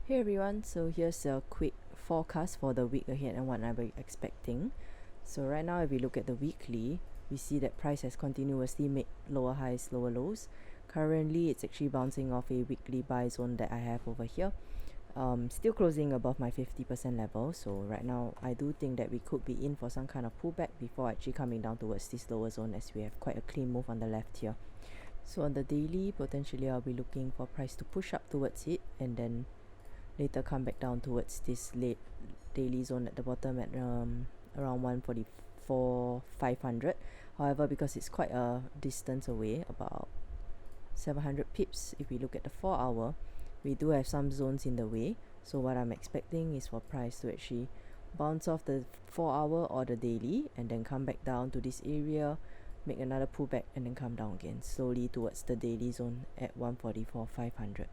Hey everyone, so here's a quick forecast for the week ahead and what I'm expecting. So right now if we look at the weekly, we see that price has continuously made lower highs, lower lows. Currently it's actually bouncing off a weekly buy zone that I have over here. Still closing above my 50% level, so right now I do think that we could be in for some kind of pullback before actually coming down towards this lower zone, as we have quite a clean move on the left here. So on the daily, potentially I'll be looking for price to push up towards it and then later come back down towards this late daily zone at the bottom at around 144 500. However, because it's quite a distance away, about 700 pips, if we look at the 4 hour, we do have some zones in the way. So what I'm expecting is for price to actually bounce off the 4 hour or the daily and then come back down to this area, make another pullback, and then come down again slowly towards the daily zone at 144 500.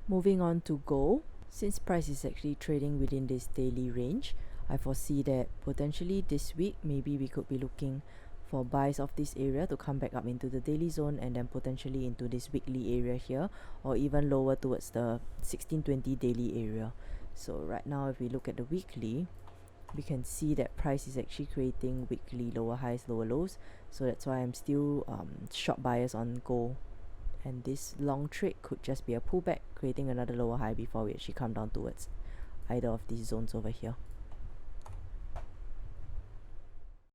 Moving on to gold, since price is actually trading within this daily range, I foresee that potentially this week maybe we could be looking for buys of this area to come back up into the daily zone and then potentially into this weekly area here, or even lower towards the 1620 daily area. So right now if we look at the weekly, we can see that price is actually creating weekly lower highs, lower lows. So that's why I'm still short buyers on gold, and this long trade could just be a pullback, creating another lower high before we actually come down towards either of these zones over here.